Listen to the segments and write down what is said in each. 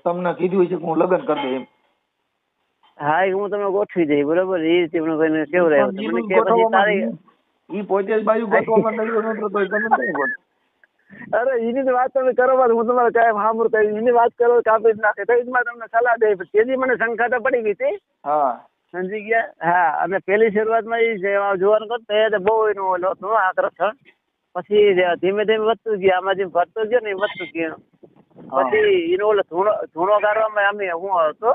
તમને કીધું છે કે હું લગ્ન કરી દઉં એમ. હા એ હું તમે ગોઠવી દઈ બરોબર. એ રીતે કોઈને કેવું રહ્યું મને કે પછી તારી ઈ પોતે જ બાજુ ગોઠવામાં નડ્યો નતો તો તમે કઈ ગોઠ. અરે એની તો વાત તમે કરો હું તમારે કાંઈ સાંભળ કરી એની વાત કરો કાપી જ નાખે તો એમાં તમને સલાહ દે. તેથી મને શંકા તો પડી ગઈ હતી. હા સમજી ગયા. હા અને પેલી શરૂઆતમાં એ છે જોવાનું કરતો એ બહુ એનું ઓલો હતું આકર્ષણ. પછી ધીમે ધીમે વધતું ગયું. આમાં જેમ ભરતો ગયો ને એ વધતું ગયું. પછી એનો ઓલો ધૂણો કાઢવામાં અમે હું હતો.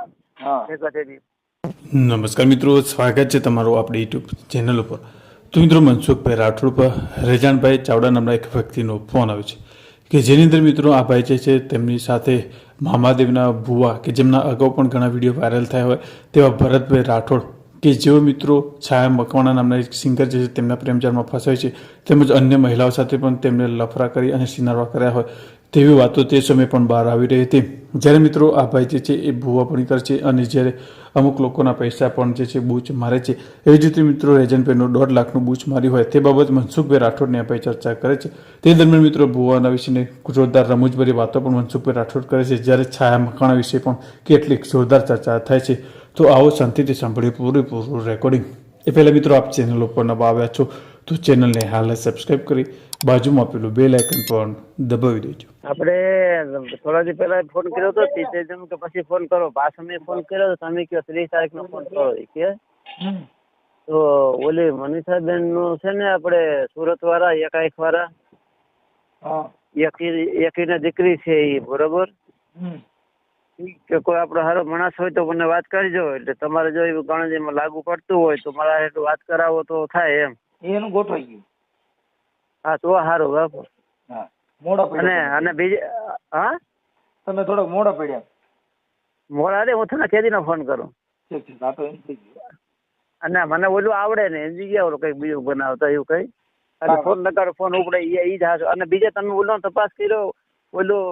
નમસ્કાર મિત્રો, સ્વાગત છે તમારું આપણી યુટ્યુબ ચેનલ ઉપર. તો મિત્રો, મનસુખભાઈ રાઠોડ પર રેજાનભાઈ ચાવડા નામના એક વ્યક્તિનો ફોન આવ્યો છે કે જેની અંદર મિત્રો આ ભાઈ જે છે તેમની સાથે મહાદેવના ભુવા કે જેમના અગાઉ પણ ઘણા વિડીયો વાયરલ થયા હોય તેવા ભરતભાઈ રાઠોડ કે જેઓ મિત્રો છાયા મકવાણા નામના એક સિંગર જે છે તેમના પ્રેમજાળમાં ફસાય છે તેમજ અન્ય મહિલાઓ સાથે પણ તેમને લફરા કરી અને સિનારવા કર્યા હોય તેવી વાતો તે સમયે પણ બહાર આવી રહી હતી. જ્યારે મિત્રો આ ભાઈ જે છે એ ભુવાપણી કરે છે અને જ્યારે અમુક લોકોના પૈસા પણ જે છે બૂચ મારે છે એવી જ રીતે મિત્રો રેજનભાઈનું 1.5 લાખનું બૂચ મારી હોય તે બાબત મનસુખભાઈ રાઠોડને આ ભાઈ ચર્ચા કરે છે. તે દરમિયાન મિત્રો ભુવાના વિશેની જોરદાર રમૂજભરી વાતો પણ મનસુખભાઈ રાઠોડ કરે છે. જ્યારે છાયા મકવાણા વિશે પણ કેટલીક જોરદાર ચર્ચા થાય છે. તો આવો શાંતિથી સાંભળીએ પૂરેપૂરું રેકોર્ડિંગ. એ પહેલાં મિત્રો આપ ચેનલ ઉપર નવા આવ્યા છો તો ચેનલને હાલ સબસ્ક્રાઈબ કરી બાજુમાં આપેલું બેલ આઇકન પણ દબાવી દેજો. આપણે થોડા દિવસ પહેલા ફોન કર્યો હતો કે પછી ફોન કરો. પાછો મેં ફોન કર્યો તો તમે કહો 30 તારીખનો ફોન કરો કે તો ઓલી મનીષાબેન નું છે ને આપણે સુરત વાળા એકાએક વાળા એકીના દીકરી છે એ બરોબર કે કોઈ આપણો સારો માણસ હોય તો મને વાત કરજો. એટલે તમારે જો એવું ગણતરીમાં લાગુ પડતું હોય તો મારા એટલું વાત કરાવો તો થાય એમ. એનું ગોઠવાઈ ગયું. હા તો સારું બાપુ. હા મોડા પડ્યા અને બીજે હા તમે થોડોક મોડા પડ્યા. મોડા રે હું તને કેદીનો ફોન કરું. ઠીક છે. આ તો એમ થઈ ગયું. અને મને ઓલું આવડે ને એની જગ્યાએ ઓલું કઈક બીજું બનાવતા એવું કઈ અને ફોન નકારો ફોન ઉપડે ઈ જ હાસો. અને બીજે તમે ઓલો તપાસ કર્યો ઓલું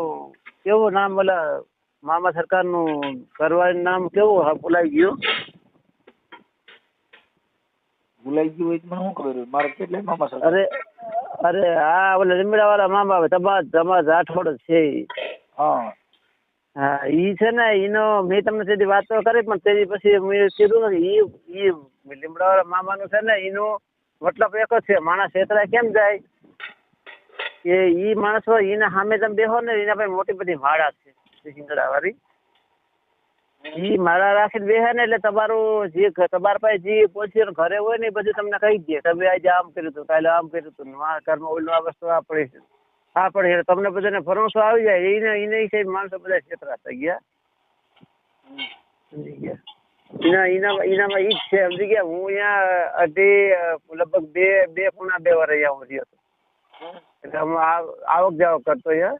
કેવું નામ ઓલા મામા સરકાર નું કરવાનું નામ કેવું ભૂલાઈ ગયું. ભૂલાઈ ગયું હોય મને શું ખબર મારે કેટલાય મામા સરકાર. અરે હા ઓલા લીમડા વાળા મામા આવે તમારા રાઠોડ છે. હા ઈ છે ને ઈનો મેં તમને સીધી વાત તો કરી પણ તેની પછી મેં કીધું ને ઈ લીમડા વાળા મામાનું છે ને એનું મતલબ એક જ છે માણસ છેતરાય કેમ જાય કે ઈ માણસ હોય એને સામે તમે બેહો ને એના પાસે મોટી બધી માળા છે સિંગડા વાળી. ઈ માળા રાખીને બેહે ને એટલે તમારું જે તમારા પાસે જે પહોંચી ઘરે હોય ને પછી તમને કહી દે તમે આજે આમ કર્યું હતું કાલે આમ કર્યું હતું આ ઘરમાં ઓલું આ વસ્તુ આ પડી છે આ પડે તમને બધાને ભરોસો આવી જાય એને હિસાબે માણસો બધા છેતરા થઈ ગયા. સમજી ગયા. એનામાં ઈ જ છે સમજી ગયા. હું અહીંયા લગભગ બે પૂણા 2 વાર અહીંયા હું રહ્યો હતો. એટલે હું આવક જાવક કરતો અહીંયા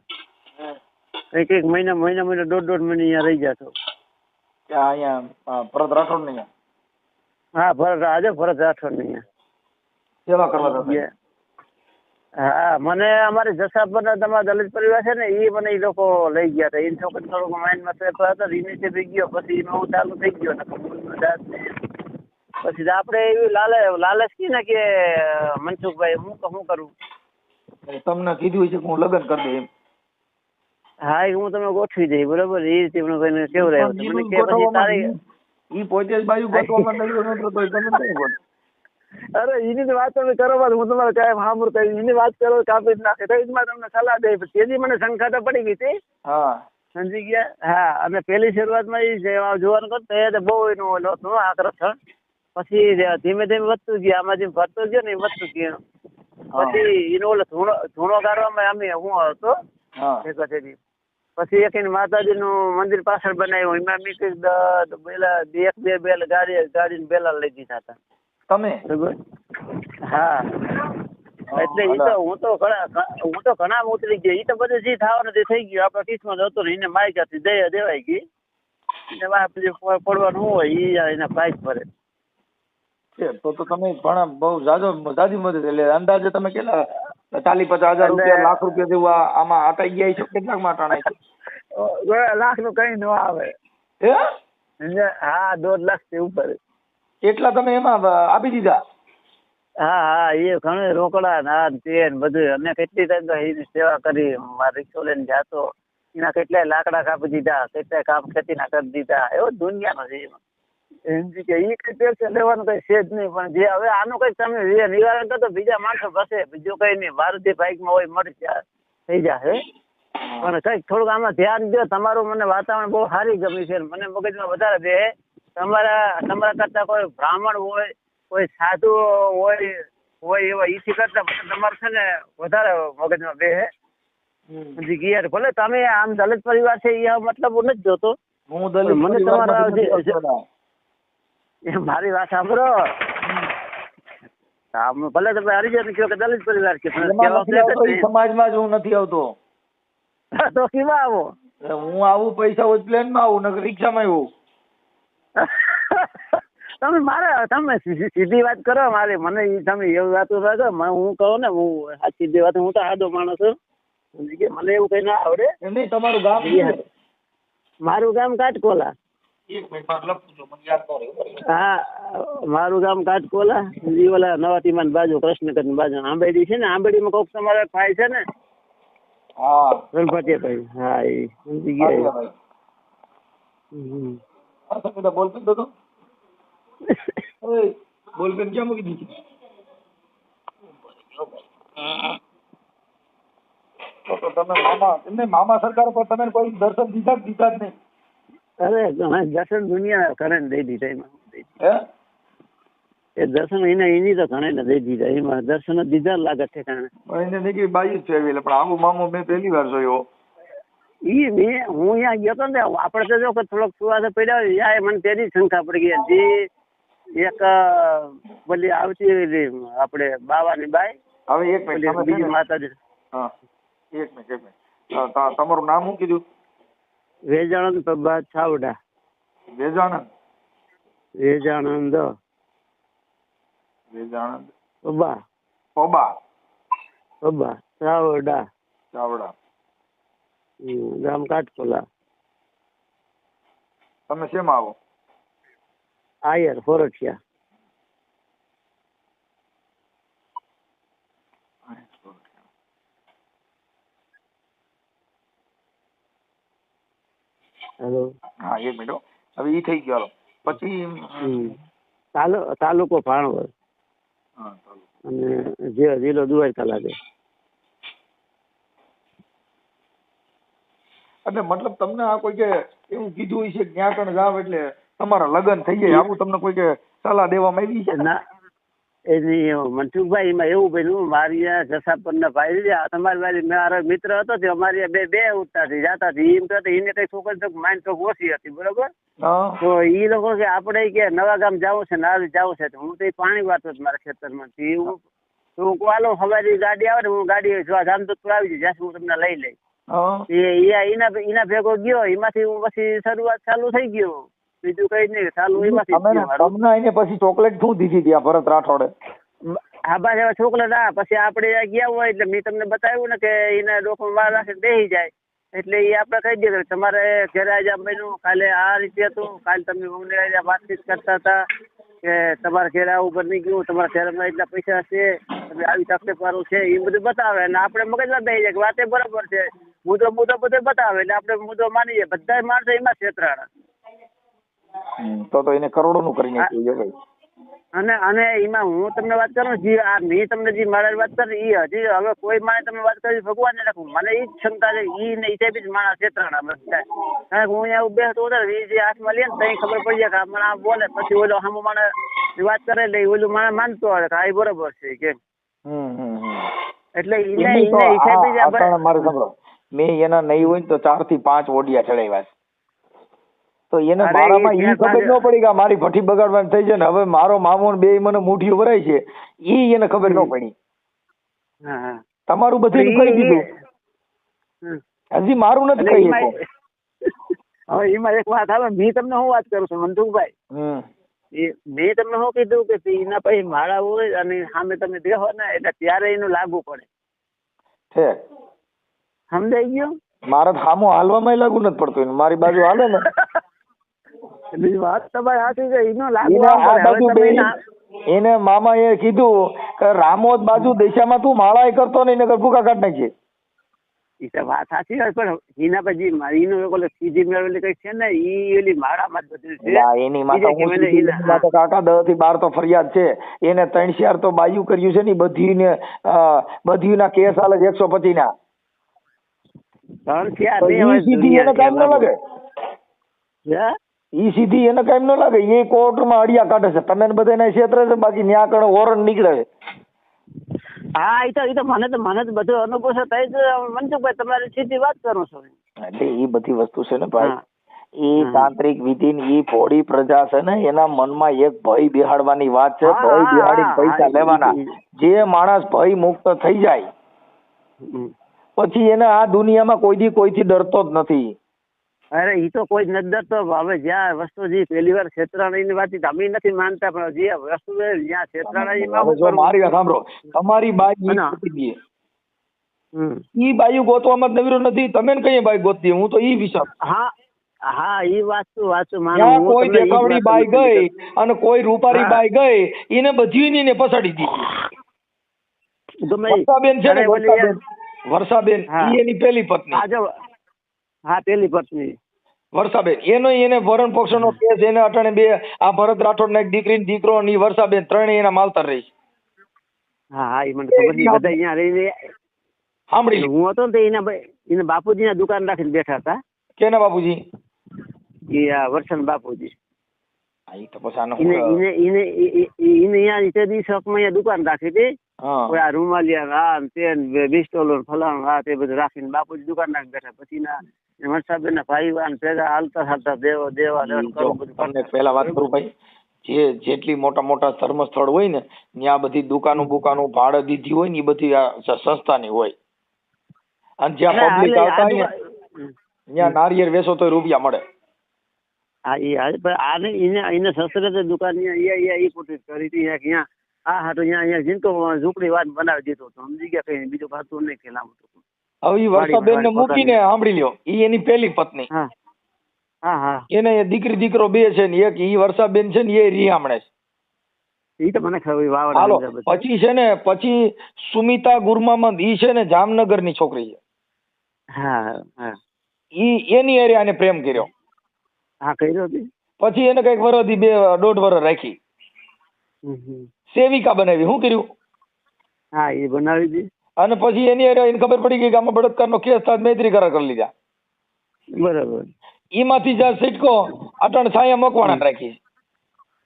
એક મહિના 1.5 મહિને અહીંયા રહી જતો. અહીંયા ભરત રાઠોડ ને હા ભરત રાઠોડ ને સેવા કરવા. હા મને અમારી જસાપર તમારા દલિત પરિવાર છે ને એ મને એ લોકો લઈ ગયા હતા. એ છોકરી થોડુંક માઇન્ડમાં સેફ હતો એને થઈ ગયો પછી એમાં ચાલુ થઈ ગયો ને પછી આપણે એવી લાલચ કી ને કે મનસુખભાઈ હું કરું તમને કીધું છે કે હું લગ્ન કરી દઉં એમ. હા હું તમે ગોઠવી દઈ બરોબર. એ રીતે કોઈને કેવું રહ્યું મને કે પછી તારી ઈ પોતે જ બાજુ ગોઠવામાં નડ્યો નતો તો તમે કઈ ગોઠ. અરે એની તો વાત તમે કરો હું તમારે કાંઈ સાંભળ કરી એની વાત કરો કાપી જ નાખે તો એમાં તમને સલાહ દે. તેથી મને શંકા તો પડી ગઈ હતી. સમજી ગયા. હા અને પેલી શરૂઆતમાં એ છે જોવાનું કરતો એ બહુ એનું ઓલો હતું આકર્ષણ. પછી ધીમે ધીમે વધતું ગયું. આમાં જેમ ભરતો ગયો ને એ વધતું ગયું. પછી એનો ઓલો ધૂણો કાઢવામાં અમે હું હતો. પછી એક માતાજી નું મંદિર પાછળ બનાવ્યું એમાં મેં બે બેલ ગાડીને બેલા લઈ દીધા હતા. તમે હા એટલે ઈ તો હું તો ઘણા ઉતરી ગયો. ઈ તો બધું જે થવાનું તે થઈ ગયું. આપડે કિસ્મત હતો ને એને માયકાથી દયા દેવાઈ ગઈ. એને પછી પડવાનું હોય ઈ એના પ્રાઇસ ભરે. તો તમે ઘણા બહુ જાજી મદદ એટલે અંદાજે તમે કેટલા 40-50 હજાર રૂપિયા લાખ રૂપિયા જેવું આમાં આટાઈ ગયા છો. કેટલાક માં આટાણાય છે? લાખ નું કઈ ન આવે. હા 1.5 લાખ થી ઉપર. એટલા તમે એમાં આપી દીધા? હા એ ઘણું રોકડા ના તે બધું. અને કેટલી ટાઈમ તો એની સેવા કરી. મારે રિક્ષો લઈને જાતો એના કેટલાય લાકડા કાપી દીધા, કેટલાય કામ ખેતીના કરી દીધા. એવો દુનિયાનો છે એમાં. સમજી કે એ કઈ ટેક્સ લેવાનું કઈ છે જ નહીં. પણ જે હવે આનું કઈ તમે નિવારણ કરો તો બીજા માણસો બસે, બીજું કઈ નહીં. મારુતિ બાઇકમાં હોય મળી થઈ જશે. પણ કઈક થોડુંક આમાં ધ્યાન દો. તમારું મને વાતાવરણ બહુ સારી ગમી છે. મને મગજમાં વધારે બે તમારા કરતા કોઈ બ્રાહ્મણ હોય, કોઈ સાધુ હોય એવા ઈથી કરતા તમારું છે ને વધારે મગજમાં બે હજી ગયા. ભલે તમે આમ દલિત પરિવાર છે એ મતલબ હું નથી જોતો. હું દલિત મને પરિવારમાંથી નથી તમારા આવતો. મારી વાત સાંભળો. ભલે તમે હરિજન કહો કે દલિત પરિવાર કે એમાં નથી આવતો, ઈ સમાજમાં જ હું નથી આવતો. તો કેવા આવો? હું આવું પૈસા હોય પ્લેનમાં આવું, નકર રિક્ષામાં આવું. તમે સીધી વાત કરો. મારે મને તમે એવું વાતો રાખો. હું કહું ને હું આ સીધી વાત, હું તો આદો માણસ છું. મને એવું કઈ ના આવડે. એમ નહીં, તમારું ગામ શું છે? મારું ગામ કાટકોલા. એક મિનિટ માં લખું છું, મને યાદ ન રહ્યું. હા, મારું ગામ કાટકોલા. ઓલા નવા ટીમાન બાજુ કૃષ્ણગઢ બાજુ આંબેડી છે ને, આંબેડીમાં કોક તમારા ભાઈ છે ને, હા રણભાઈ. હા, એ સમજી ગયા. બોલપેન તો બોલપેન ક્યાં મૂકી દીધી? તો તમે મામા સરકાર પર તમે કોઈ દર્શન દીધા જ નહીં? અરે દર્શન દુનિયા ઘણે દઈ દીધા એમાં. હે? એ દર્શન એની તો ઘણે દઈ દીધા એમાં. દર્શન જ દીધા લાગે છે કારણે. એને નીકળી બાઈ જ ફેરવી, પણ આવું મામો મેં પહેલી વાર જોયો. હું અહીંયા ગયો હતો ને, આપડે તો જો થોડોક સુવાસે પડ્યા હોય મને તેની શંકા પડી ગઈ. જે એક બોલી આવતી આપડે બાવાની બાઈ, હવે એક મિનિટ, બીજી માતાજી. હા એક મિનિટ. તમારું નામ શું કીધું? વેજાણંદ પ્રભાત છાવડા. વેજાણંદ પબા છાવડા, ગામ કાટકોલા. તમે શેમાં આવો? આયર ફોરઠિયા. હેલો. હા એક મિનિટ. હવે ઈ થઈ ગયો. પછી તાલુકો ભાણવડ અને જિલ્લો દ્વારકા લાગે. એટલે મતલબ તમને આ કોઈ કે એવું કીધું હોય છે ક્યાં કણ જાવ એટલે તમારા લગ્ન થઈ જાય, આવું તમને કોઈ કે સલાહ દેવામાં આવી છે? ના, એની મનસુખભાઈ એમાં એવું બન્યું. મારી જસાપર ના ભાઈ તમારી મારો મિત્ર હતો, અમારી બે ઉઠતા હતી જાતા હતી. એમ તો એને કઈ છોકરી માઇન્ડ તો ઓછી હતી, બરોબર. તો એ લોકો કે આપણે કે નવા ગામ જવું છે, નારી જવું છે. હું તો પાણી વાળતો મારા ખેતરમાં. હું હાલો હવારી ગાડી આવે ને, હું ગાડી જામદોદપુર આવી જઈ, જ્યાં હું તમને લઈ લઈ. એના ભેગો ગયો, એમાંથી હું પછી શરૂઆત ચાલુ થઈ ગયો. બીજું કઈ નહીં, ચાલુ એમાંથી. તમને એને પછી ચોકલેટ શું દીધી હતી આ ભરત રાઠોડે? હા બસ એવા ચોકલેટ. હા, પછી આપણે ગયા હોય એટલે મેં તમને બતાવ્યું ને કે એના ડોક્યુમેન્ટ બહાર રાખીને બેસી જાય. એટલે એ આપણે કહી દીધું તમારે ઘરે આજે બન્યું, કાલે આ રીતે હતું, કાલે તમે અમને વાતચીત કરતા હતા કે તમારા ઘરે આવું બની ગયું, તમારા ઘરમાં એટલા પૈસા છે, તમે આવી તકલીફ વાળું છે, એ બધું બતાવે. અને આપણે મગજમાં બેસી જાય કે વાતે બરાબર છે. મુદ્દો બધો બતાવે એટલે આપણે મુદ્દો માની જાય. બધા માણસો એમાં છેતરાણા. તો એને કરોડો નું કરી નાખ્યું. અને એમાં હું તમને વાત કરું, મેં તમને જે મારા વાત કરી એ હજી હવે કોઈ માણે તમે વાત કરી ભગવાન ને રાખું. મને એ જ ક્ષમતા છે, એ હિસાબે જ માણસ છેતરાણા બધા. કારણ કે હું અહીંયા બેસતો હતો, એ જે હાથમાં લે ને તો ખબર પડી જાય કે મને આ બોલે, પછી ઓલો સામો માણસ વાત કરે એટલે ઓલું માણસ માનતો હોય કે આ બરોબર છે કેમ. એટલે એને હિસાબે મારે સાંભળો, મેં એના નહીં હોય તો 4 થી 5 ઓડિયા ચડાવ્યા છે. તો એને મારામાં ઈ ખબર ન પડી કે મારી ભઠ્ઠી બગાડવાની થઈ છે ને હવે મારો મામો બે મને મુઠ્ઠીઓ ભરાય છે, ઈ એને ખબર ન પડી. તમારું બધું કરી દીધું, હજી મારું નથી કહી શકો. હવે એમાં એક વાત આવે, મેં તમને હું વાત કરું છું મનસુખભાઈ, મેં તમને શું કીધું કે એના પછી માળા હોય અને સામે તમે દેખો ને એટલે ત્યારે એનું લાગુ પડે છે. સમજાઈ ગયું? મારા સામો હાલવામાં લાગુ નથી પડતું, મારી બાજુ હાલે ને વાત તમારી સાચી છે. એનો લાગુ એને મામા એ કીધું કે રામોદ બાજુ દિશામાં તું માળા કરતો નહીં, નકર ભૂકા કાઢ નાખીએ. એ તો વાત સાચી હોય પણ એના પછી મારીનું ઓલે સીધી મેળવેલી કઈ છે ને ઈ ઓલી માળામાં જ બધું છે. ના, એની માથે બીજે કે હું મને સીધી એના- એની માથે કાકા 10 થી 12 તો ફરિયાદ છે. એને 3-4 તો બાયું કર્યું છે ને બધીના કેસ હાલે છે 125 ના. ત્રણ ચાર તો નહીં ઈ હોય સીધી દુનિયા એને છે કામ ન બાબુ. લાગે. હે? ઈ સીધી એને કામ ન લાગે. એ કોર્ટમાં અડિયા કાઢે છે. તમે ને બધાને ક્ષેત્ર છે, બાકી ન્યા કણે વોરંટ નીકળે છે. હા એ તો મને તો બધો અનુભવ છે. તઈ જ મનસુખભાઈ તમારી સીધી વાત કરું છું. એટલે એ બધી વસ્તુ છે ને ભાઈ, હા. એ તાંત્રિક વિધિ ની ઈ ભોળી પ્રજા છે ને, એના મનમાં એક ભય બિહાડવાની વાત છે. હા, ભય હા, બિહાડીને હા, પૈસા હા, લેવાના. જે માણસ ભય મુક્ત થઈ જાય હમ. પછી એને આ દુનિયામાં કોઈથી ડરતો જ નથી. અરે ઈ તો કોઈ જ નથી ડરતો. હવે જ્યાં વસ્તુ જે પહેલી વાર છેતરાણીની વાત અમે નથી માનતા, પણ જે વસ્તુ જ્યાં છેતરાણીમાં હવે જો મારી વાત સાંભળો, તમારી બાઈ ઈ ગોતી દે. ઈ બાયું ગોતવામાં જ નવીરો નથી. તમે ને કઈ બાઈ ગોતી દે? હું તો ઈ વિચાર. હા હા ઈ વાત માનું. ત્યાં હું કોઈ તમને ઈ જ દેખાવડી વાત બાઈ સમજી ગઈ અને કોઈ રૂપારી હા. બાઈ ગઈ, એને બધી ને પછાડી દીધી. ગમે ઈ. વર્ષાબેન છે ને, અરે ઓલી વર્ષાબેન હા. ઈ એની પેલી પત્ની. હા જો હા પેલી પત્ની. વર્ષાબેન એને ભરણ પોષણનો કેસ, એને અટાણે બે આ ભરત રાઠોડના એક દીકરો અને ઈ વર્ષાબેન ત્રણેય એના માલતર રહી. હા હા ઈ મને ખબર છે. બધા અહીંયા રહીને સાંભળી લો. હું હતો ને તો એના બાપુજીના દુકાન રાખીને બેઠા હતા. કેના બાપુજી? એ આ વર્ષન બાપુજી. હા, ઈ તો પછી આનો એને અહીંયા તે દિવસમાં અહીંયા દુકાન રાખી હતી. હા. કોઈ આ રૂમાલિયા આ તે બિસ્ટોલો ફલાણું આ તે બધું રાખીને બાપુજી દુકાન રાખી બેઠા. પછી ના વર્ષાબેન ના ભાઈ વાન ભેગા હાલતા દેવા જો તમને પહેલા વાત કરું ભાઈ, જેટલી મોટા ધર્મસ્થળ હોય ને, ત્યાં બધી દુકાનો ભાડે દીધી હોય ને, એ બધી આ સંસ્થાની હોય. અને જ્યાં પબ્લિક આવતા હોય ને, ત્યાં નારિયેળ વેચો તો રૂપિયા મળે. હા એ આને એને સસરે દુકાન ઈ પોતે કરી હતી અહીંયા આ હાટો અહીંયા જીનકો ઝૂંપડી વાત બનાવી દીધો હતો. સમજી ગયા કઈ બીજું ખાતું નહીં ખેલામ. હવે ઈ વર્ષાબેન ને મૂકીને સાંભળી લ્યો, ઈ એની પેલી પત્ની. હા હા હા એને દીકરો બે છે ને, એક ઈ વર્ષાબેન છે ને, એ રિયામણે છે. ઈ તો મને ખબર હાલો પછી છે ને, પછી સુમિતા ગુરમામંદ ઈ છે ને જામનગર ની છોકરી છે. હા હા ઈ એની હારે આને પ્રેમ કર્યો. હા કર્યો હતી. પછી એને કઈક વરસથી 1.5 વર્ષ રાખી, સેવિકા બનાવી. શું કર્યું? હા એ બનાવી હતી. અને પછી એની હારે એને ખબર પડી ગઈ કે આમાં બળાત્કારનો કેસ થાય, મૈત્રી કરાર કરી લીધા. બરાબર. ઈમાંથી જ્યાં સિટકો અટણ છાયા મકવાણા રાખી.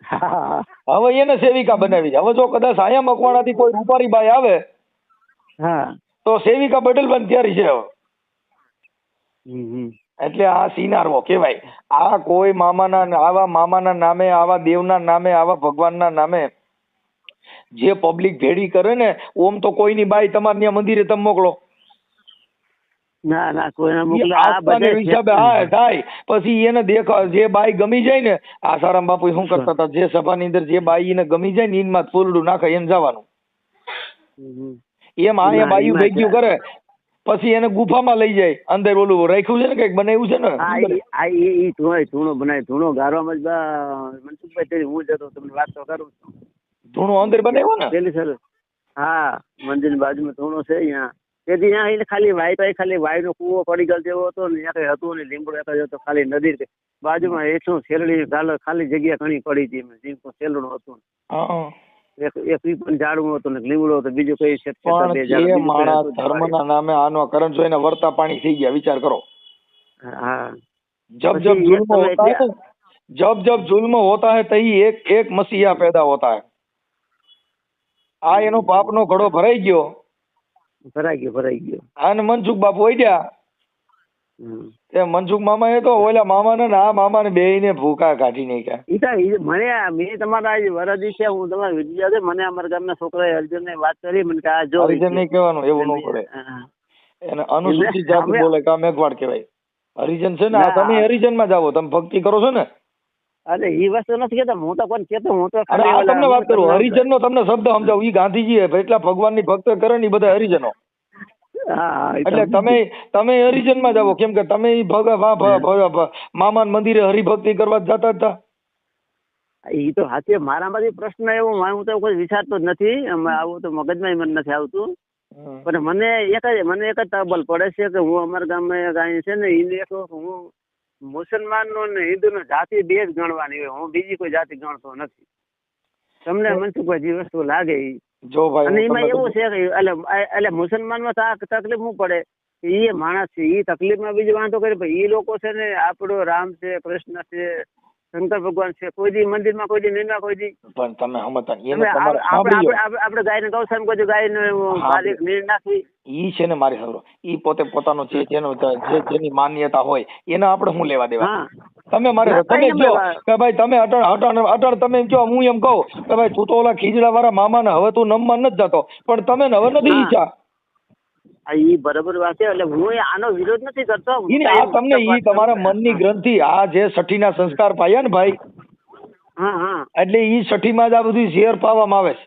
હા હવે એને સેવિકા બનાવી છે. હવે જો કદાચ છાયા મકવાણા થી કોઈ રૂપારી બાઈ આવે હા તો સેવિકા બદલવાની તૈયારી છે હવે. હમ એટલે આ સિનારવો કહેવાય. આ કોઈ આવા મામાના નામે, આવા દેવના નામે, આવા ભગવાનના નામે જે પબ્લિક ભેડી કરે ને, ઓમ તો કોઈની બાઈ તમારે ત્યાં મંદિરે તમે મોકલો, ના ના કોઈને ઈ મોકલે. આ આસ્થાને હિસાબે હા થાય. પછી એને જે બાઈ ગમી જાય ને, આ સારામ બાપુ શું કરતા હતા, જે સભાની અંદર જે બાઈ એને ગમી જાય ને, એમાં ફૂલડું નાખે એમ જવાનું. એમ આ બાયું ભેગ્યું કરે, પછી એને ગુફામાં લઈ જાય. અંદર ઓલું રાખ્યું છે ને, કઈક બનાવ્યું છે ને, ધૂણો બનાવી. ધૂણો ગારવામાં જ મનસુખભાઈ હું જતો તમને વાત તો કરું છું. ધૂણો અંદર બનાવ્યો ને પેલી સર હા મંદિરની બાજુમાં ધૂણો છે અહીંયા. તેથી ત્યાં એને ખાલી વાઈ નો કૂવો પડી ગયો જેવો હતો ને, ત્યાં કઈ હતું ને, લીમડો એક જ હતો ખાલી નદી બાજુમાં. એટલું શેરડી ખાલી જગ્યા ઘણી પડી હતી. જીમકો શેરડું હતું, હા. એક પીપળ ઝાડવું હતું ને લીમડો હતો, બીજું કઈ છે પણ જે માણસ ધર્મના નામે આનો કરણ જોઈને વર્તા પાણી થઈ ગયા, વિચાર કરો. હા जब जब जुल्म होता है, जब जुल्म होता है तही एक मसीहा पैदा होता है. આ એનો પાપનો ઘડો ભરાઈ ગયો. અને મનસુખ બાપુ વૈદ્યા, તે મનસુખ મામા એ તો ઓલા મામાને ને આ મામાને બેયને ભૂકા કાઢી નાખ્યા. મેં તમારા વરદી છે, હું તમારા વિદ્યા છે, મને અમારા ગામના છોકરાએ અર્જુનને વાત કરી, મને કે આ જો હરિજન નહીં કહેવાનું, એવું ન પડે. એને અનુસૂચિત જાતિ બોલે કે આ મેઘવાડ કહેવાય. હરિજન છે ને, આ તમે હરિજનમાં જાવો, તમે ભક્તિ કરો છો ને. અરે એ વસ્તુ નથી કેતો, હું તો કોણ કેતો, હું તો તમને વાત કરું, હરિજન નો તમને શબ્દ સમજાવું. ઈ ગાંધીજી એટલા ભગવાનની ભક્ત કરે ને, બધા હરિજનો. એટલે તમે હરિજન માં જાવો, કેમ કે તમે મામા મંદિરે હરિભક્તિ કરવા જતા હતા. એ તો હાથે મારામાંથી પ્રશ્ન એવો, હું તો કોઈ વિચારતો જ નથી. આવું તો મગજમાં મને નથી આવતું. પણ મને એક જ તબલ પડે છે કે હું અમારા ગામમાં એક અહીં છે ને એને એક હું મુસલમાનનો ને હિન્દુનો જાતિ બે જ ગણવાની હોય, હું બીજી કોઈ જાતિ ગણતો નથી. તમને મનસુખભાઈ જે વસ્તુ લાગે ઈ જો ભાઈ અને એમાં એવું છે કે એટલે મુસલમાનમાં તકલીફ શું પડે, એ માણસ છે એ તકલીફમાં બીજો વાંધો કરે, પણ એ લોકો છે ને આપણો રામ છે, કૃષ્ણ છે, શંકર ભગવાન છે, કોઈ દી મંદિરમાં કોઈ દી નિંદા કોઈ દી પણ તમે સમજતા આપણે ગાયને ગૌશાળામાં કોઈ દી ગાયને નીર નાખવી ઈ છે ને મારી સાંભળો, ઈ પોતે પોતાનો જેની માન્યતા હોય એને આપણે શું લેવા દેવા. તમે મારે તમે જો કે ભાઈ તમે અટણ તમે એમ કહો, હું એમ કહું કે ભાઈ તું તો ઓલા ખીજડા વાળા મામા ને હવે તું નમવા નથી જતો, પણ તમે હવે નથી ઈચ્છા. ઈ બરાબર વાત છે, એટલે હું આનો વિરોધ નથી કરતો. આ તમને ઈ તમારા મનની ગ્રંથિ આ જે છઠ્ઠીના સંસ્કાર પાયા ને ભાઈ, એટલે ઈ છઠ્ઠીમાં જ આ બધું ઝેર પાવામાં આવે છે.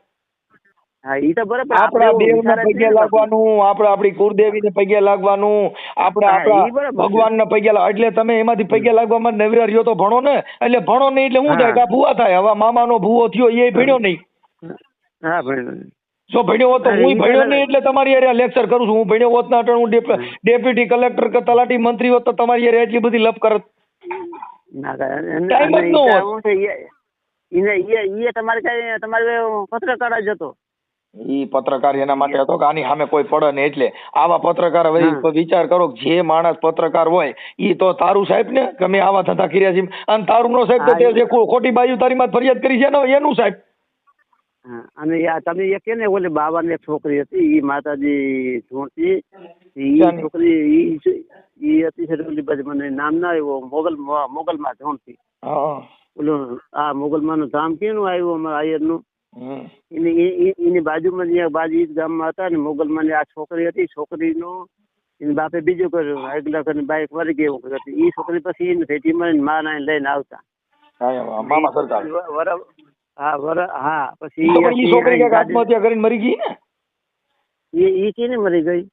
આપણા દેવને પગે લાગવાનું, આપણી કુળદેવીને પગે લાગવાનું, આપણા ભગવાનને પગે લાગવા, એટલે તમે એમાંથી પગે લાગવામાં નવરા રહ્યો તો ભણો ને, એટલે ભણો નહીં એટલે શું થાય કે ભૂવા થાય. હવે મામાનો ભૂવો થયો એ ભણ્યો નહીં. જો ભણ્યો હોત તો હું ભણ્યો નહીં એટલે તમારી યારે લેક્ચર કરું છું. હું ભણ્યો હોત ના હું ડેપ્યુટી કલેક્ટર કે તલાટી મંત્રી હોત તો તમારી યારે એટલી બધી લપ કરત. ટાઈમ જ ન હોત. તમારે પત્રકાર જ હતો. ઈ પત્રકાર એના માટે હતો કે આની સામે કોઈ પડે ને, એટલે આવા પત્રકાર વિચાર કરો જે માણસ પત્રકાર હોય ઈ તો તારું સાહેબ ને કે મેં આવા ધંધા કર્યા છે, અને તારું નો સાહેબ તો તે જે ખોટી બાજુ તારી માં ફરિયાદ કરી છે ને એનું સાહેબ. અને તમે એ કે ને ઓલી બાવાની એક છોકરી હતી ઈ માતાજી ધૂણતી, ઈ છોકરી ઈ હતી છે ઓલી બાજુ મને નામ ના આવ્યો, મોગલમાં ધૂણતી. ઓલું આ મોગલમાં નું ધામ કેનું આવ્યું અમારા આયર નું, એની બાજુમાં બાજુ ગામમાં હતા ને મોગલમાં આ છોકરી હતી. છોકરીનું એની બાપે બીજું કર્યું, આગલા કરીને બાઈક વળી ગઈ એવું હતી. એ છોકરી પછી એને ભેટીમાં માં લઈને આવતા. હા પછી આત્મહત્યા કરીને મરી ગઈ ને, એ કેને મરી ગઈ.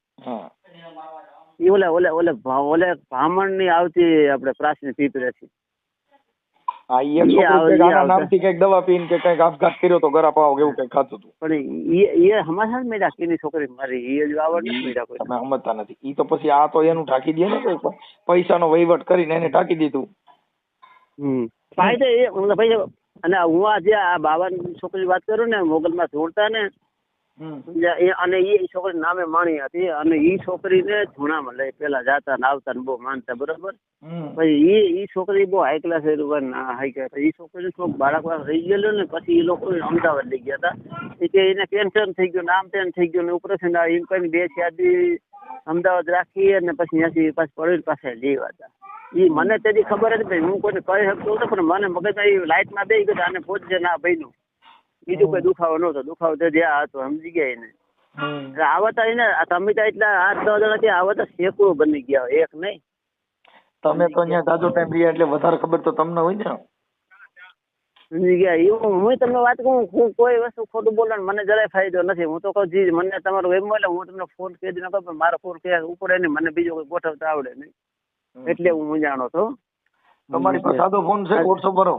એ ઓલે બ્રાહ્મણ ની આવતી આપણે પ્રાચીન પીપરે છે. નામથી કઈક દવા પીને કે કઈક આપઘાત કર્યો તો ગરા પાવ એવું કઈક ખાતું હતું. પણ એ હમાસા મેળા કેની છોકરી મારી એ આવડ નથી મેળા કોઈ. તમે સમજતા નથી. ઈ તો પછી આ તો એનું ઢાંકી દે ને, પૈસાનો વહીવટ કરીને એને ઢાંકી દીધું. પૈસા અને હું આજે આ બાવાની છોકરી વાત કરું ને મોગલમાં જોડતા ને, અને એ છોકરી નામે માણી હતી, અને એ છોકરીને ધૂણામાં લઈ પેલા જાતા ને આવતા ને બહુ માનતા બરોબર. પછી એ છોકરી બહુ હાઈ ક્લાસ હાઈ ક્લાસ. એ છોકરી બાળક રહી ગયેલું ને પછી એ લોકો અમદાવાદ લઈ ગયા હતા કે એને કેન્સર થઈ ગયું, આમ તેમ થઈ ગયું ને ઓપરેશન એમ કરીને 2 શાદી અમદાવાદ રાખી અને પછી ત્યાંથી પાછું પડી પાસે લેવા હતા. એ મને તેથી ખબર હતી હું કોઈને કહી શકતો હતો, પણ મને મગજમાં લાઈટમાં બે ગયો આને પહોંચશે ના ભાઈ નું બીજું કોઈ દુખાવો નહોતો. દુખાવો તો જ્યાં હતો સમજી ગયા એને. આવતા એને તમે તો એટલા 8-10 જણા ત્યાં આવતા શેકડો બની ગયા, એક નહીં. તમે તો અહીંયા તાજો ટાઈમ રહ્યા એટલે વધારે ખબર તો તમને હોય ને. સમજી ગયા. એવું હું તમને વાત કહું, હું કોઈ વસ્તુ ખોટું બોલવાનું મને જરાય ફાયદો નથી. હું તો કહું જી મને તમારું એમ એટલે હું તમને ફોન કરી દઈ નાખો, પણ મારો ફોન ક્યાં ઉપડે નહીં, મને બીજો કોઈ ગોઠવતા આવડે નહીં, એટલે હું મૂંઝાણો છો. તમારી પાસે સાદો ફોન છે 800 ભરો?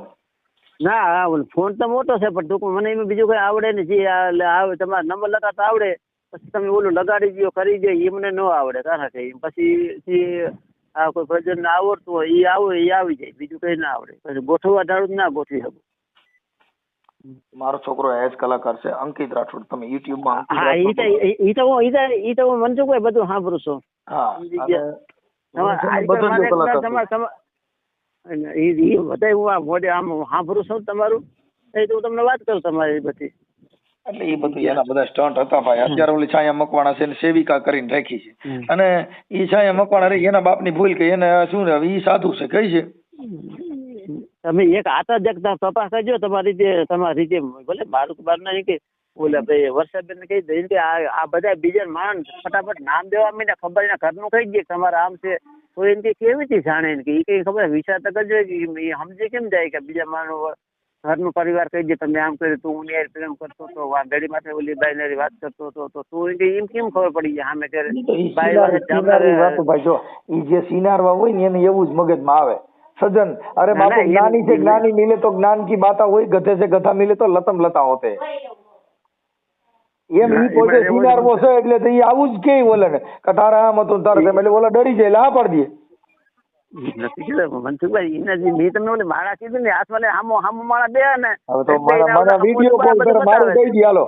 ના ફોન તો મોટો છે, પણ ટૂંકમાં મને એમાં બીજું કઈ આવડે ને. જે આવે તમારા નંબર લગાડતા આવડે, પછી તમે ઓલું લગાડી દો કરી દો એ મને ન આવડે. કારણ કે પછી આ કોઈ ભજન આવડતું હોય એ આવી જાય, બીજું કઈ ના આવડે. પછી ગોઠવવા ધારું ના ગોઠવી શકું. મારો છોકરો એજ કલાકાર છે અંકિત રાઠોડ, તમે યુટ્યુબ માં. હા ઈ તો હું મનસુખભાઈ બધું સાંભળું છું. સાંભળું છું તમારું, એ તો હું તમને વાત કરું તમારી બધી. એટલે એ બધું એના બધા સ્ટન્ટ હતા ભાઈ. અત્યારે ઓલી છાયા મકવાણા છે સેવિકા કરીને રાખી છે, અને ઈ છાયા મકવાણા રહી એના બાપની ભૂલ કે એને શું ને ઈ સાધુ છે કઈ છે. તમે એક આતા દેખતા તપાસ કરજો તમારી રીતે, ભલે મારું બાર ના કે ઓલા ભાઈ વર્ષાબેન કહી દે કે આ બધા બીજા માણસ ફટાફટ નામ દેવા માંડે, ખબર એના ઘરનું કહી દે તમારા આમ છે, તો એને કેવી રીતે જાણે કે એ કઈ ખબર વિચાર તો કરજો કે સમજે કેમ જાય કે બીજા માણસ ઘરનું પરિવાર કહી દે તમે આમ કર્યું, તું હું પ્રેમ કરતો હતો, વાઘડી માટે ઓલી બાઈ વાત કરતો હતો, તો તું એમ કેમ ખબર પડી જાય સામે કરે. ભાઈ જો ઈ જે સિનારવા હોય ને એને એવું જ મગજમાં આવે. સજન અરે બાપુ જ્ઞાની છે જ્ઞાની મિલે તો જ્ઞાન કી બાતા હોય, ગધે से गधा मिले तो लतम लता होते. એમ ઈ પોતે સિનારવો છે એટલે તો ઈ આવું જ કે બોલે ને કે તારા આમ હતું તારે તેમ, એટલે ઓલા ડરી જાય એટલે હા પાડી દે. નથી કીધું મનસુખભાઈ, એને જે મેં તમને ઓલી માળા કીધું ને હાથમાં લે હામો માળા બે ને હવે તો મને વિડીયો કોલ કરે મારું કહી દે હાલો.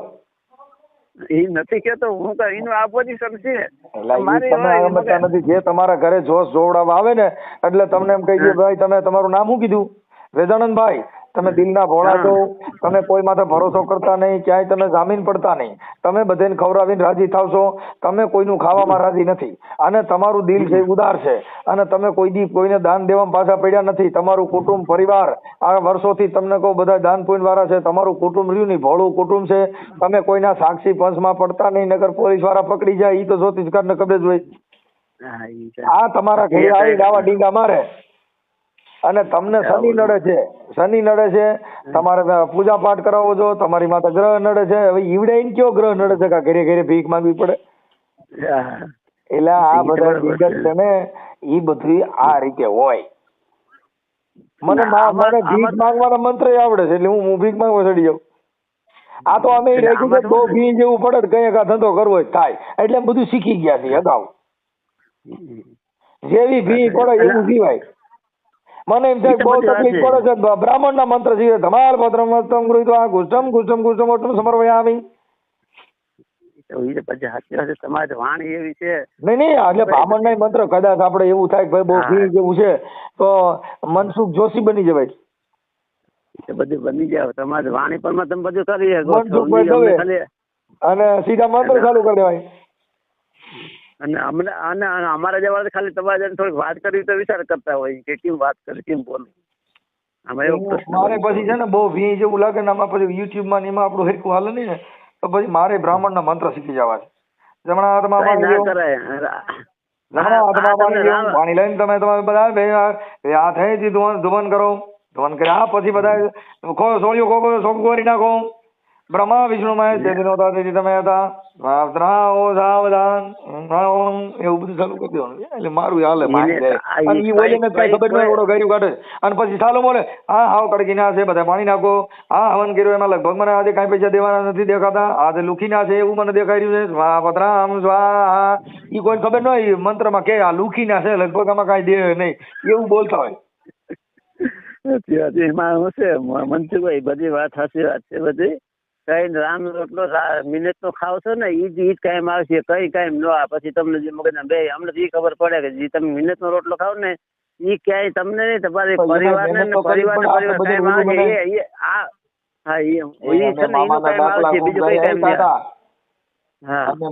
એ નથી કેતો હું તો એનું આ પોઝિશન છે. એટલે ઈ તમે સમજતા નથી. જે તમારા ઘરે જોશ જોવડાવવા આવે ને એટલે તમને એમ કહી દે ભાઈ તમે તમારું નામ શું કીધું? વેદાનંદભાઈ. તમે દિલના ભોળા છો, તમે કોઈ માથે ભરોસો કરતા નહીં, ક્યાંય તમે જામીન પડતા નહીં, તમે બધાને ખવડાવીને રાજી થાવ છો, તમે કોઈનું ખાવામાં રાજી નથી, અને તમારું દિલ છે ઉદાર છે, અને તમે કોઈ દી કોઈને દાન દેવામાં પાછા પડ્યા નથી. તમારું કુટુંબ પરિવાર આ વર્ષોથી તમને કહું બધા દાન પુણ્ય વાળા છે. તમારું કુટુંબ રહ્યું નહીં, ભોળું કુટુંબ છે. તમે કોઈના સાક્ષી પંચમાં પડતા નહીં, નગર પોલીસ વાળા પકડી જાય ઈ તો જ્યોતિષકારને ખબર જ હોય. આ તમારા ઘરે આવી દાવા ડીંગા મારે અને તમને શનિ નડે છે, શનિ નડે છે, તમારે પૂજા પાઠ કરાવો છો, તમારી માથે ગ્રહ નડે છે. હવે ઈવડે કયો ગ્રહ નડે છે કે ઘરે ઘરે ભીખ માંગવી પડે? એટલે આ બધા વિગત છે ને ઈ બધી આ રીતે હોય. મને ભીખ માંગવાના મંત્ર આવડે છે એટલે હું ભીખ માંગવા ચડી જાઉં. આ તો અમે રેગ્યુલર બહુ ભી જેવું પડે કઈ ધંધો કરવો જ થાય એટલે બધું શીખી ગયા છીએ અગાઉ. જેવી ભી પડે એવું જીવાય. મને એમ થાય બહુ તકલીફ પડે છે, બ્રાહ્મણ ના મંત્ર છે ધમાલ ભદ્રમ વસ્તમ ગૃહીતો આ ગુષ્ટમ ગુષ્ટમ ગુષ્ટમ ઓટમ સમર્પયામિ. તમારી વાણી એવી છે નહીં એટલે બ્રાહ્મણ ના મંત્ર કદાચ આપડે એવું થાય કે ભાઈ બહુ ભી જેવું છે તો મનસુખ જોશી બની જવાય. બધું બની જાય તમારી વાણી પર તમે બધું કરી શકો અને સીધા મંત્ર ચાલુ કરી દેવાય. અને અમારા જેવા ખાલી તમારે થોડીક વાત કરવી તો વિચાર કરતા હોય કે કેમ વાત કરે કેમ બોલે. મારે પછી છે ને બહુ વી જેવું લાગે ને આમાં પછી યુટ્યુબ માં એમાં આપણું હેરકું હાલે નહીં ને તો પછી મારે બ્રાહ્મણ ના મંત્ર શીખી જવા છે. જમણા હાથમાં પાણી લઈને તમે બધા હાથેથી ધોવન કરો, ધોવન કર્યા પછી બધા સોળિયો ખોખો સોખો કરી નાખો. બ્રહ્મા વિષ્ણુ મહેશ તેથી તમે હતા સાવધાન એવું બધું ચાલુ કરી દેવાનું એટલે મારું હાલે ખબર નહીં ઓળો ગાયું કાઢે અને પછી ચાલો બોલે હા હાવ કડકી ના છે બધા પાણી નાખો. હા હવન કર્યો એમાં લગભગ મને આજે કઈ પૈસા દેવાના નથી દેખાતા, આજે લુખી ના છે એવું મને દેખાઈ રહ્યું છે. સ્વા પતરામ સ્વા ઈ કોઈ ખબર ન હોય મંત્ર માં કે આ લુખી ના છે લગભગ આમાં કઈ દે નહીં એવું બોલતા હોય. એમાં હું છે મનસુખભાઈ બધી વાત સાચી વાત છે. બધી કઈ રામ રોટલો મિનિટ નો ખાવ છો ને ઈ જ કાયમ આવશે, કઈ કાયમ ન આવે. પછી તમને જે મગજ બે અમને એ ખબર પડે કે જે તમે મિનિટ નો રોટલો ખાવ ને ઈ ક્યાંય તમને નહીં તમારી પરિવારને પરિવાર કાયમ આવશે.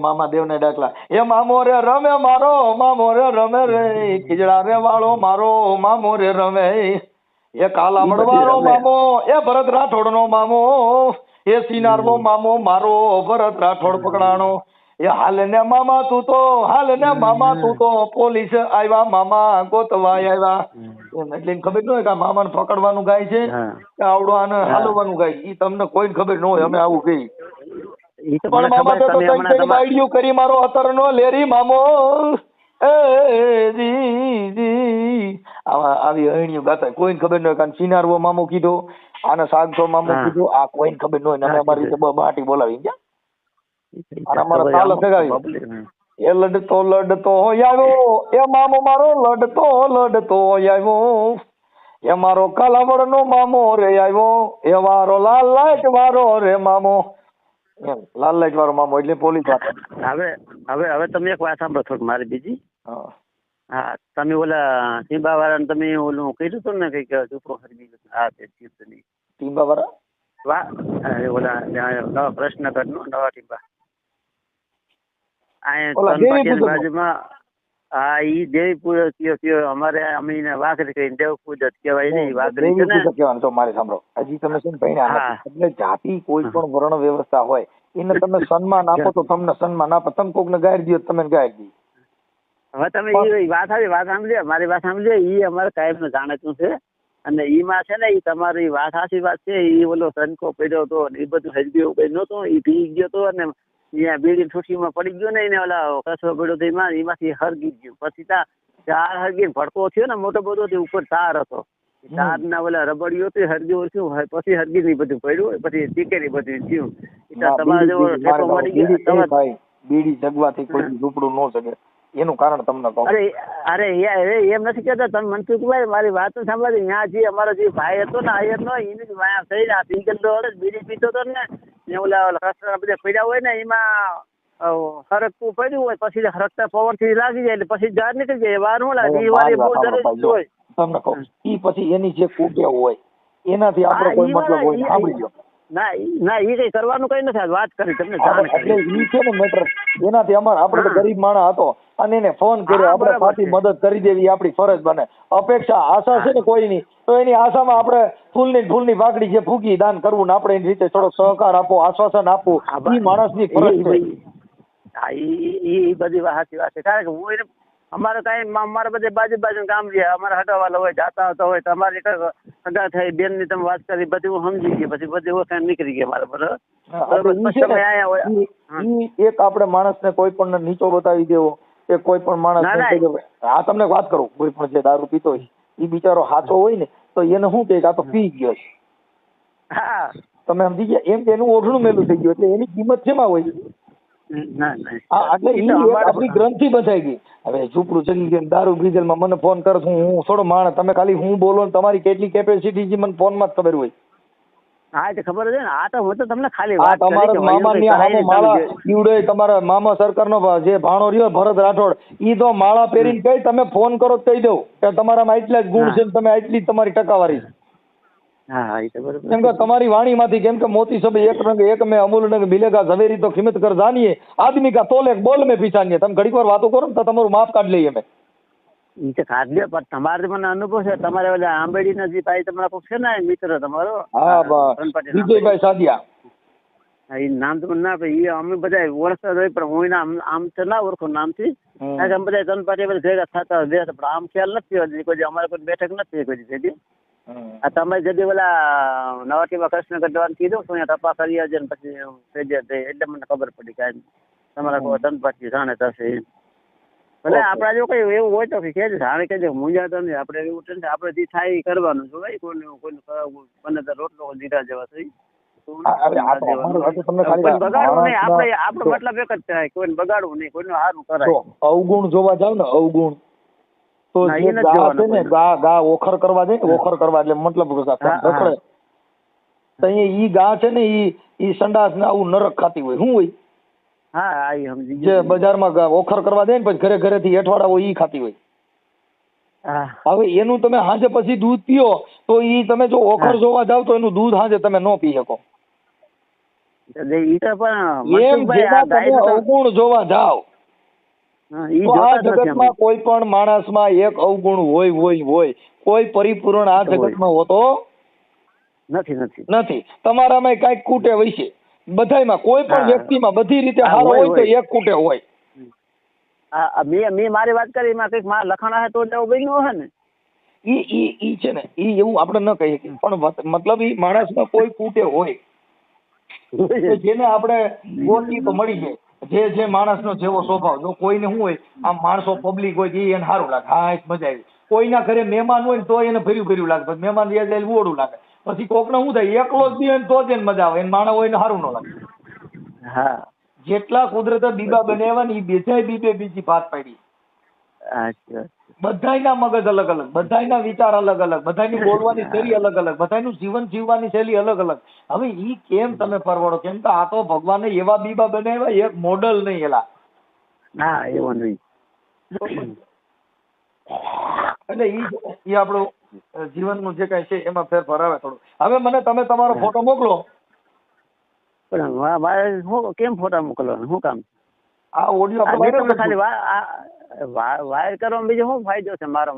મામા દેવ ને દાખલા એ મામો રે રમે મારો મામો રે રમે રે ખીજડા રે વાળો મારો મામો રે રમે એ કાલામડ વાળો મામો એ ભરત રાઠોડ નો મામો એ સિનારવો મામો મારો ભરત રાઠોડ પકડાણો એ હાલ ને મામા તું તો પોલીસ આવ્યા મામા ગોતવાય આવ્યા. એટલે ખબર ન હોય કે મામા ને પકડવાનું ગાય છે કે આવડો આને હાલવાનું ગાય ઈ તમને કોઈ ખબર ન હોય. અમે આવું કહી પણ મામા તો કઈ બાઈડિયું કરી મારો અતર નો લેરી મામો આવી અહીણિયું ગાતા કોઈને ખબર ન હોય. કારણ સિનારવો મામો કીધો, આને સાગઠો મામો કીધો, આ કોઈને ખબર ન હોય. અમે અમારી રીતે માટી બોલાવી ગયા અને અમારા તાલ સગાવી એ લડતો આવ્યો એ મામો મારો લડતો આવ્યો એ મારો કાલાવડ નો મામો રે આવ્યો એ મારો લાલ લાઈટ વાળો રે મામો. એમ લાલ લાઈટ વાળો મામો એટલે પોલીસ વાળો. હવે તમે એક વાત સાંભળો થોડી મારી બીજી. હા તમે ઓલા ટીંબા વાળા તમે ઓલું કીધું હતું ને કઈક ઝૂપડું હરગી હા તે ટીંબા વાળા ઓલા નવા પ્રશ્નગર નો નવા ટીંબા બાજુમાં હા ઈ દેવી પૂજક કયો અમારે અમે વાઘરી કહીને દેવ પૂજક કહેવાય નહીં વાઘરી કહેવાનું. તો મારે સાંભળો હજી તમે શું ભણ્યા એટલે જાતિ કોઈ પણ વર્ણ વ્યવસ્થા હોય એને તમે સન્માન આપો તો તમને સન્માન આપો. તમે કોક ને ગાયર દો તમે ગાયર દી. હવે તમે એ વાત સાંભળ્યા મારી વાત સાંભળ્યા ઈ અમારે કાયમ નું જાણીતું છે અને ઈ માં છે ને ઈ તમારી વાત સાચી વાત છે. ઈ ઓલો સનકો પડ્યો હતો એ બધું હજબી કઈ નહોતું ઈ પી ગયો હતો અને ત્યાં બીડી ઠૂઠીમાં પડી ગયો ને એને ઓલા કચરો પડ્યો હતો એમાંથી હરગી ગયું. પછી ચાર હરગી ભડકો થયો ને મોટો બધો ઉપર તાર હતો તાર ના ઓલા રબડીઓ થી હરગી ઓછું હોય પછી હરગી ની બધું પડ્યું હોય પછી ટીકે ની બધું થયું એટલે તમારે જેવો ઠેકો મળી ગયા તમારે ભાઈ બીડી જગવાથી કોઈ ઝૂંપડું ન જગે એનું કારણ તમને કહું. અરે યાર એમ નથી કહેતા તમે મનસુખભાઈ મારી વાત સાંભળો ત્યાં જે અમારો જે ભાઈ હતો ને આયર નો એને જ વાયા થઈ રહ્યા પી ગયેલો હતો બીડી પીતો હતો ને ઓલા રસ્તા બધા પડ્યા હોય ને એમાં હરકતું પડ્યું હોય પછી હરકતા પવન થી લાગી જાય એટલે પછી જાર નીકળી જાય વાર શું લાગે એ વાર બહુ જરૂરી હોય તમને કહું ઈ પછી એની જે કુટેવ હોય એનાથી આપણે કોઈ મતલબ હોય સાંભળી લો. ના એ કઈ કરવાનું કઈ નથી વાત કરી તમને જાણ એટલે ઈ છે ને મેટર એનાથી આપણે તો ગરીબ માણસ હતો અને એને ફોન કર્યો આપણે સાથી મદદ કરી દેવી આપણી ફરજ બને. અપેક્ષા આશા છે ને કોઈની તો એની આશામાં આપણે ફૂલની પાકડી જે ફૂકી દાન કરવું ને આપણે એની રીતે થોડો સહકાર આપો આશ્વાસન આપવું એ માણસની ફરજ છે. હા એ બધી સાચી વાત છે કારણ કે હું એને અમારે કઈ અમારે બધે બાજુ કામ છે અમારે હટાવાલા હોય જાતા આવતા હોય તમારી સગા થઈ બેન ની તમે વાત કરી બધી હું સમજી ગઈ પછી બધી ઓછા નીકળી ગયા મારે બરાબર. એક આપણે માણસને કોઈ પણ નીચો બતાવી દેવો કે કોઈ પણ માણસ આ તમને વાત કરું કોઈ પણ જે દારૂ પીતો હોય એ બિચારો સાચો હોય ને તો એને શું કે આ તો પી ગયો છે. હા તમે સમજી ગયા એમ કે એનું ઓઢણું મેલું થઈ ગયું એટલે એની કિંમત શેમાં હોય. એટલે આપણી ગ્રંથિ બંધાઈ ગઈ. હવે ઝૂંપડું ચડી ગયું દારૂ બ્રીજલમાં મને ફોન કરો હું થોડો માણસ તમે ખાલી હું બોલો ને તમારી કેટલી કેપેસિટી છે મને ફોનમાં જ ખબર હોય. હા એ ખબર છે ને આ તો હું તો તમને ખાલી વાત તમારા મામાની હામો માળા ઈવડે તમારા મામા સરકારનો જે ભાણો રહ્યો ભરત રાઠોડ ઈ તો માળા પહેરીને કઈ તમે ફોન કરો તો કહી દઉં કે તમારામાં એટલા જ ગુણ છે ને તમે એટલી જ તમારી ટકાવારી છે. હા એ તો બરોબર કેમ કે તમારી વાણીમાંથી કેમ કે મોતી સબ એક રંગ એક મેં અમૂલ રંગ મિલેગા ઝવેરી તો ખિમત કર જાનીએ આદમી કા તોલે બોલ મેં પીછાનીએ. તમે ઘડીક વાર વાતો કરો ને તો તમારું માફ કાઢી લઈએ અમે. એ તો કાઢ લે પણ તમારે મને અનુભવ છે તમારે ઓલા આંબેડી ના જે ભાઈ તમારા કોઈ છે ને મિત્ર તમારો વિજયભાઈ સાદિયા એ નામ તો ના ભાઈ એ અમે બધા ઓળખતા હોય પણ હું એના આમ તો ના ઓળખું નામથી કારણ કે અમે બધા ધનપાટી ભેગા થતા હોય પણ આમ ખ્યાલ નથી કોઈ અમારે કોઈ બેઠક નથી કોઈ જગ્યાએ. આ તમે જદી ઓલા નવાટીમાં કૃષ્ણ ગઢવાન કીધું તો અહીંયા ટપા કરી આવજે ને પછી એટલે મને ખબર પડી કે તમારા કોઈ ધનપાટી જાણે થશે ભલે આપડા જો કઈ એવું હોય તો કે જાણે કે મુંજાતો નહીં આપણે એવું છે ને આપણે જે થાય એ કરવાનું છે ભાઈ કોઈને બને તો રોટલો જીરા જેવા થઈ બગાડવું નહીં આપણો મતલબ એક જ થાય કોઈને બગાડવું નહીં કોઈનું સારું કરાય. અવગુણ જોવા જાવ ને અવગુણ તો જે ગા છે ને ગા ઓખર કરવા દે ને ઓખર કરવા એટલે મતલબ રખડે તો ઈ ગા છે ને ઈ સંડાસ ને આવું નરક ખાતી હોય શું હોય. હા એ સમજી જે બજારમાં ઓખર કરવા દે ને પછી ઘરે ઘરે થી હેઠવાડા હોય ઈ ખાતી હોય. હવે એનું તમે હાજે પછી દૂધ પીઓ તો ઈ તમે જો ઓખર જોવા જાવ તો એનું દૂધ હાજે તમે ન પી શકો. એમ જેમાં તમે અવગુણ જોવા જાવ આ જગતમાં કોઈ પણ માણસમાં એક અવગુણ હોય કોઈ પરિપૂર્ણ આ જગતમાં હોતો નથી. તમારામાં કઈક કૂટે હોય છે બધાયમાં કોઈ પણ વ્યક્તિમાં બધી રીતે સારો હોય તો એક કૂટે હોય. મેં મારી વાત કરી એમાં કઈક મારા લખાણ હે તો એવું બન્યું હે ને ઈ છે ને ઈ એવું આપણે ન કહીએ પણ મતલબ ઈ માણસમાં કોઈ કૂટે હોય જેને આપણે ગોતી તો મળી જાય જે માણસનો જેવો સ્વભાવ જો કોઈને શું હોય આમ માણસો પબ્લિક હોય કે એને સારું લાગે હા મજા આવી. કોઈના ઘરે મહેમાન હોય ને તો એને ભર્યું લાગે પછી મહેમાન જાય ઉડું લાગે પછી કોકને શું થાય એકલો જ બી તો જ એને મજા આવે એને માણસ હોય ને સારું ન લાગે. હા જેટલા કુદરતે બીબા બનાવ્યા ને એ બેજાય બીજી ભાત પાડી. બધાયના મગજ અલગ અલગ બધાયના વિચાર અલગ અલગ બધાની બોલવાની શૈલી અલગ અલગ બધાનું જીવન જીવવાની શૈલી અલગ અલગ. હવે ઈ કેમ તમે પરવડો કેમ કે આ તો ભગવાને એવા બીબા બનાવ્યા એક મોડલ નહીં એલા. હા એવો નહીં એટલે ઈ આપણું જીવનનું જે કઈ છે એમાં ફેરફાર આવે થોડું. હવે મને તમે તમારો ફોટો મોકલો. પણ મારે કેમ ફોટા મોકલવાનો શું કામ? આ ઓડિયો આપણે ખાલી વાયર કરવામાં બીજો શું ફાયદો છે મારો?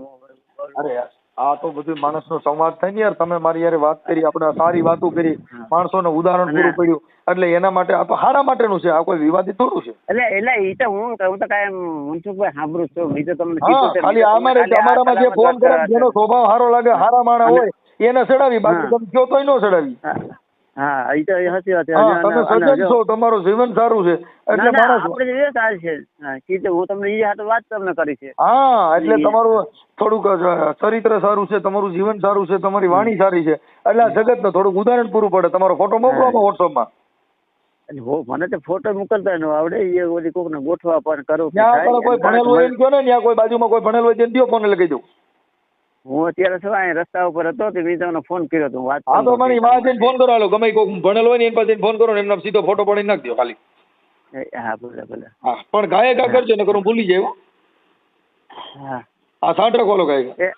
અરે યાર આ તો બધું માણસનો સંવાદ થાય ને યાર. તમે મારી યારે વાત કરી આપણે સારી વાતો કરી માણસોને ઉદાહરણ પૂરું પડ્યું એટલે એના માટે આ તો સારા માટેનું છે આ કોઈ વિવાદિત થોડું છે. એટલે એ તો હું તો કાંઈ મનસુખભાઈ સાંભળું છું બીજું તમને કીધું છે ખાલી અમારામાં જે ફોન કરે જેનો સ્વભાવ સારો લાગે સારા માણસ હોય એને ચડાવી બાકી તમે કયો તોય ન ચડાવી. હા એ તો સાચી વાત છે. હા અને- તમે અને સજ્જન જો- છો, તમારું જીવન સારું છે એટલે ના, ના, માણસ આપણે જે સારી છે. હા, કીધું હું તમને એ હાટુ વાત તમને કરી છે. હા એટલે તમારું થોડુંક ચરિત્ર સારું છે, તમારું જીવન સારું છે, તમારી વાણી સારી છે એટલે આ જગતને થોડુંક ઉદાહરણ પૂરું પડે. તમારો ફોટો મોકલો આમાં વોટ્સઅપમાં. એટલે મને તો ફોટો મોકલતા ન આવડે, એ ઓલી કોકને ગોઠવા પણ કરવું કે ત્યાં થાય. આગળ કોઈ કારણ ભણેલું કે હોય એમ કહો ને, ત્યાં કોઈ બાજુમાં કોઈ ભણેલું હોય તેને દ્યો, ફોન લગાવી દઉં. હું અત્યારે શું અહીંયા રસ્તા ઉપર હતો તો મેં તમને ફોન કર્યો હતો. હું વાત હા તો કરતો મારી હતો. માં જઈને ફોન કરો, હાલો ગમે કોઈ ભણેલો હોય ને એની પાસે ફોન કરો ને એમના સીધો ફોટો પાડીને નાખ દો ખાલી. હા, ભલે ભલે. હા પણ ગાયકા કરજો ને કરું ભૂલી જાય હો. હા, હા 60 રાખો ગાયકા.